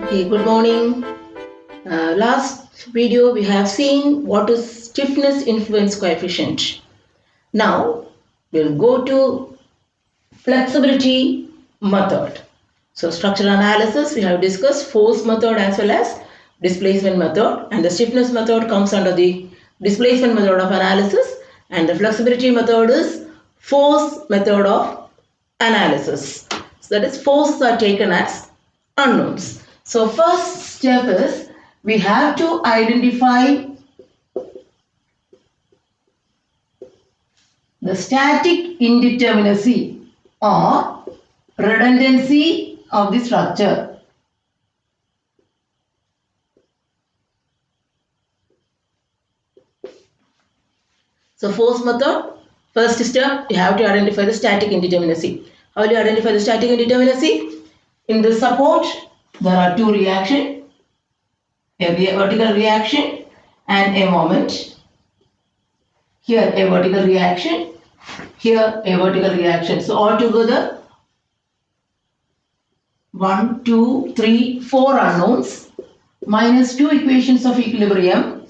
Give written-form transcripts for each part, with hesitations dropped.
Okay, good morning. Last video we have seen what is stiffness influence coefficient. Now we'll go to flexibility method. So structural analysis we have discussed force method as well as displacement method, and the stiffness method comes under the displacement method of analysis, and the flexibility method is force method of analysis. So that is forces are taken as unknowns. So first step is we have to identify the static indeterminacy or redundancy of the structure. So force method, first step you have to identify the static indeterminacy. How will you identify the static indeterminacy? In the support there are two reactions, a vertical reaction and a moment. Here a vertical reaction, here a vertical reaction. So altogether 1, 2, 3, 4 unknowns minus 2 equations of equilibrium.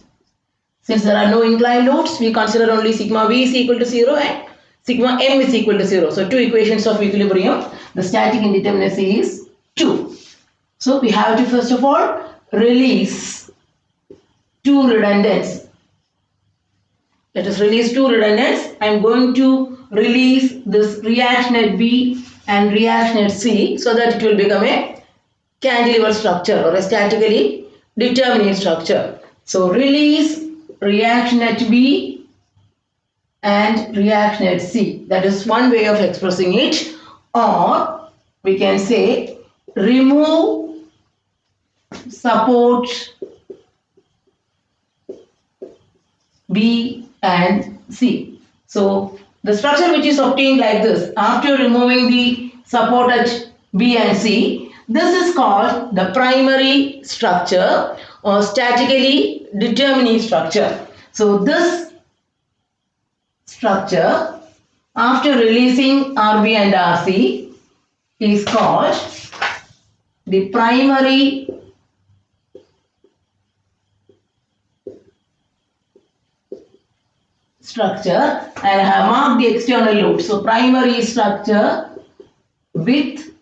Since there are no inclined loads, we consider only sigma v is equal to 0 and sigma m is equal to 0. So 2 equations of equilibrium. The static indeterminacy is 2. So we have to first of all release 2 redundants. Let us release 2 redundants. I am going to release this reaction at B and reaction at C so that it will become a cantilever structure or a statically determinate structure. So release reaction at B and reaction at C. That is one way of expressing it. Or we can say remove support B and C. So the structure which is obtained like this after removing the support at B and C, this is called the primary structure or statically determinate structure. So this structure after releasing RB and RC is called the primary structure, and I have marked the external load. So primary structure with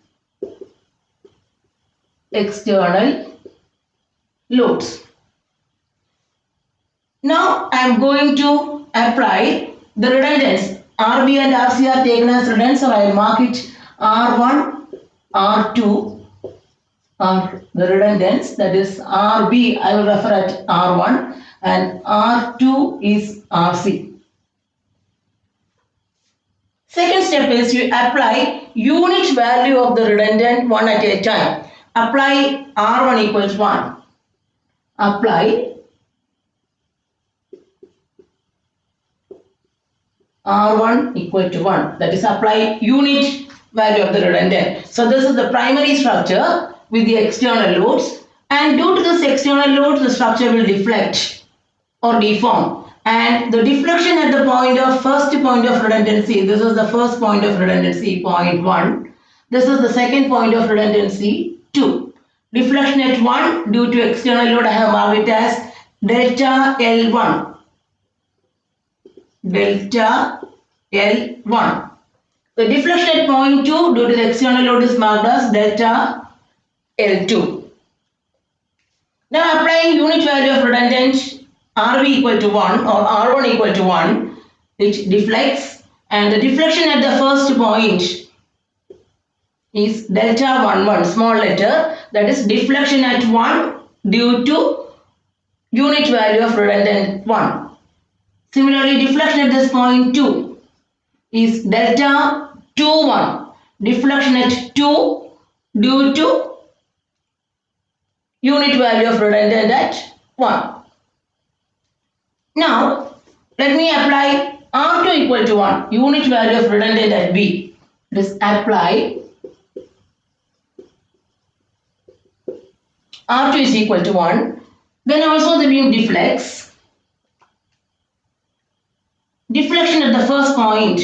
external loads. Now I am going to apply the redundants. RB and RC are taken as redundants, so I will mark it R1, R2 are the redundants, that is RB I will refer at R1 and R2 is RC. Second step is you apply unit value of the redundant one at a time. Apply R1 equals 1. Apply R1 equal to 1. That is apply unit value of the redundant. So this is the primary structure with the external loads, and due to this external loads the structure will deflect or deform. And the deflection at the point of first point of redundancy, this is the first point of redundancy, point 1. This is the second point of redundancy, 2. Deflection at 1 due to external load, I have marked it as delta L1. Delta L1. The deflection at point 2 due to the external load is marked as delta L2. Now applying unit value of redundant RB equal to 1 or R1 equal to 1, which deflects, and the deflection at the first point is delta 11, small letter, that is deflection at 1 due to unit value of redundant 1. Similarly, deflection at this point 2 is delta 21, deflection at 2 due to unit value of redundant at 1. Now, let me apply R2 equal to 1, unit value of redundant at B. This apply R2 is equal to 1. Then also the beam deflects. Deflection at the first point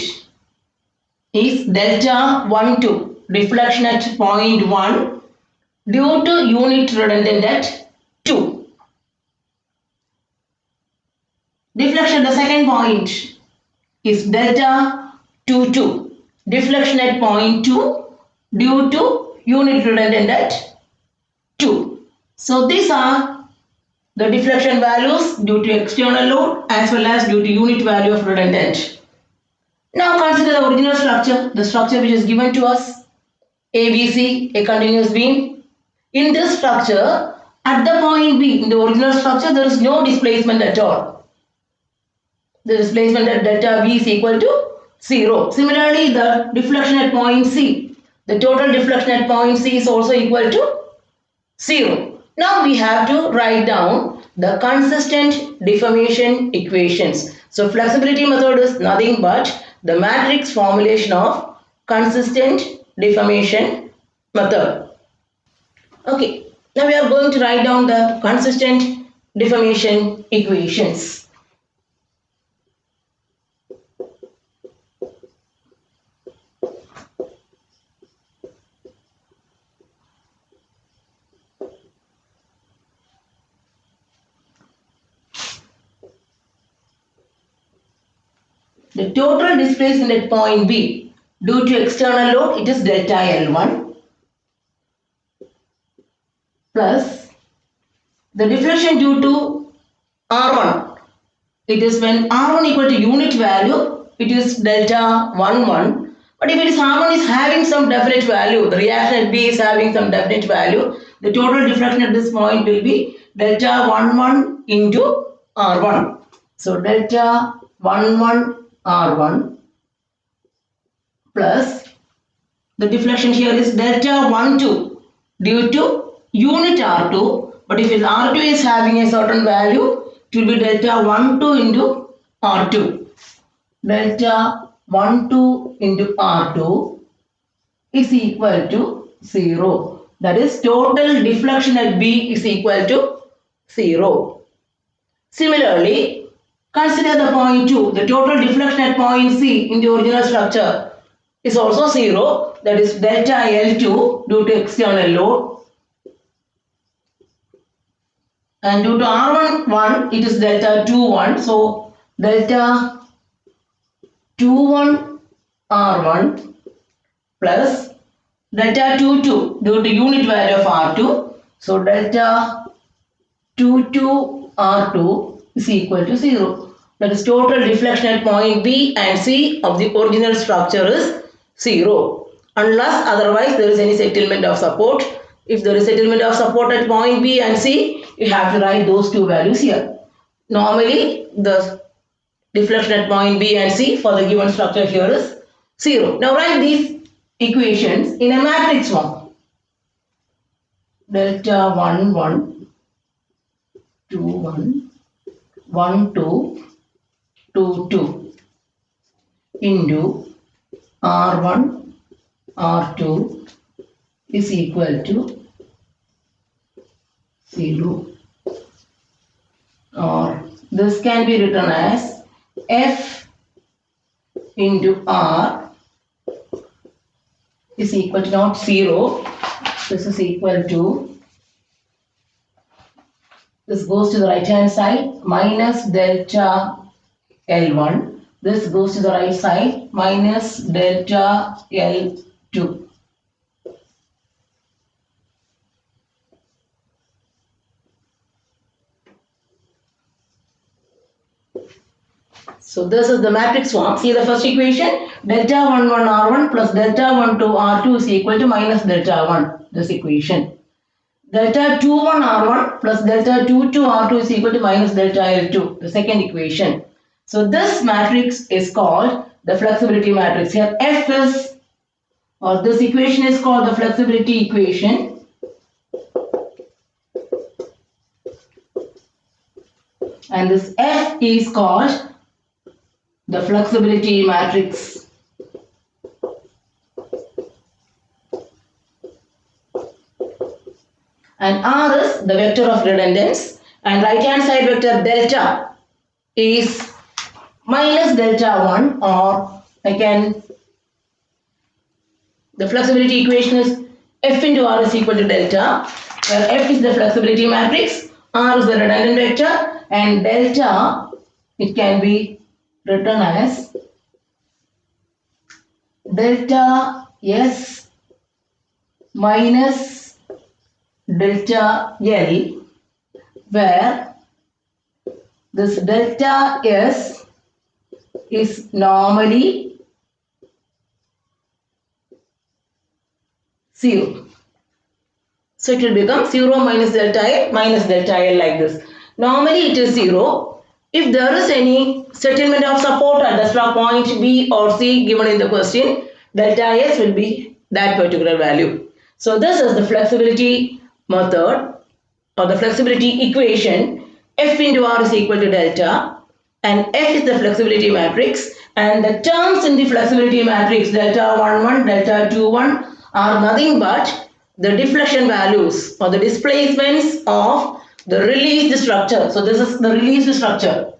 is delta 1, 2. Deflection at point 1 due to unit redundant at 2. Deflection, the second point is delta 2, 2. Deflection at point 2 due to unit redundant at 2. So these are the deflection values due to external load as well as due to unit value of redundant. Now consider the original structure, the structure which is given to us, ABC, a continuous beam. In this structure, at the point B, in the original structure, there is no displacement at all. The displacement at delta V is equal to 0. Similarly, the deflection at point C, the total deflection at point C is also equal to 0. Now we have to write down the consistent deformation equations. So flexibility method is nothing but the matrix formulation of consistent deformation method. Okay, now we are going to write down the consistent deformation equations. The total displacement at point B due to external load, it is delta L1 plus the deflection due to R1. It is when R1 equal to unit value, it is delta 11. But if it is R1 is having some definite value, the reaction at B is having some definite value, the total deflection at this point will be delta 11 into R1. So delta 11 R1 plus the deflection here is delta 12 due to unit R2, but if R2 is having a certain value, it will be delta 12 into R2. Delta 12 into R2 is equal to 0. That is, total deflection at B is equal to 0. Similarly, consider the point 2. The total deflection at point C in the original structure is also 0. That is delta L2 due to external load. And due to R1, 1, it is delta 21. So delta 21 R1 plus delta 22 due to unit value of R2. So delta 22 R2 is equal to 0. That is, total deflection at point B and C of the original structure is 0. Unless otherwise there is any settlement of support. If there is settlement of support at point B and C, you have to write those two values here. Normally, the deflection at point B and C for the given structure here is 0. Now write these equations in a matrix form. Delta 1, 1, 2, 1, 1, 2, 2, 2 into R1, R2 is equal to 0. Or this can be written as F into R is equal to not 0. This is equal to, this goes to the right hand side, minus delta L1. This goes to the right side, minus delta L2. So this is the matrix form. See the first equation, delta 11 R1 plus delta 12 R2 is equal to minus delta 1. This equation. Delta 21 R1 plus delta 22 R2 is equal to minus delta L2. The second equation. So this matrix is called the flexibility matrix. Here F is, or this equation is called the flexibility equation. And this F is called the flexibility matrix. And R is the vector of redundance, and right hand side vector delta is minus delta 1, or again the flexibility equation is F into R is equal to delta, where F is the flexibility matrix, R is the redundant vector, and delta, it can be written as delta S minus delta L, where this delta S is normally 0. So it will become 0 minus delta L minus delta L like this. Normally it is 0. If there is any settlement of support at the struck point B or C given in the question, delta S will be that particular value. So this is the flexibility method or the flexibility equation. F into R is equal to delta, and F is the flexibility matrix, and the terms in the flexibility matrix delta 1 1, delta 2 1 are nothing but the deflection values or the displacements of the released structure. So this is the released structure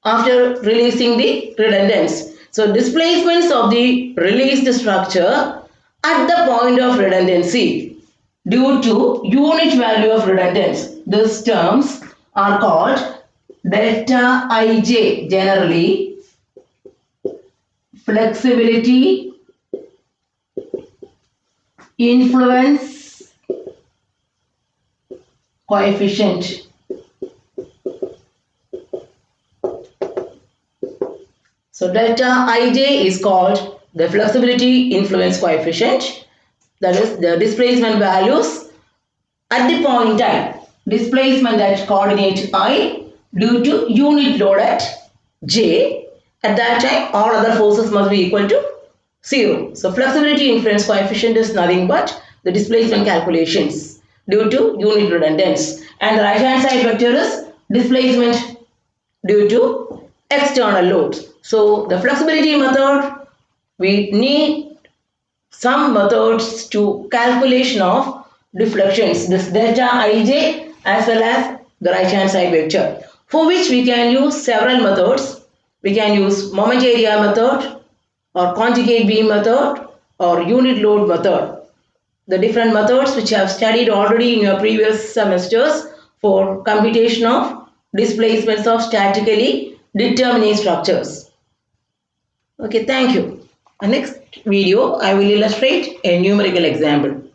after releasing the redundants. So displacements of the released structure at the point of redundancy due to unit value of redundance. These terms are called delta Ij, generally flexibility influence coefficient. So delta Ij is called the flexibility influence coefficient, that is the displacement values at the point I, displacement at coordinate I due to unit load at J. At that time all other forces must be equal to 0. So flexibility influence coefficient is nothing but the displacement calculations due to unit redundance, and the right hand side vector is displacement due to external loads. So the flexibility method, we need some methods to calculation of deflections, this delta Ij as well as the right hand side vector, for which we can use several methods. We can use moment area method or conjugate beam method or unit load method. The different methods which you have studied already in your previous semesters for computation of displacements of statically determinate structures. Okay, thank you. In next video, I will illustrate a numerical example.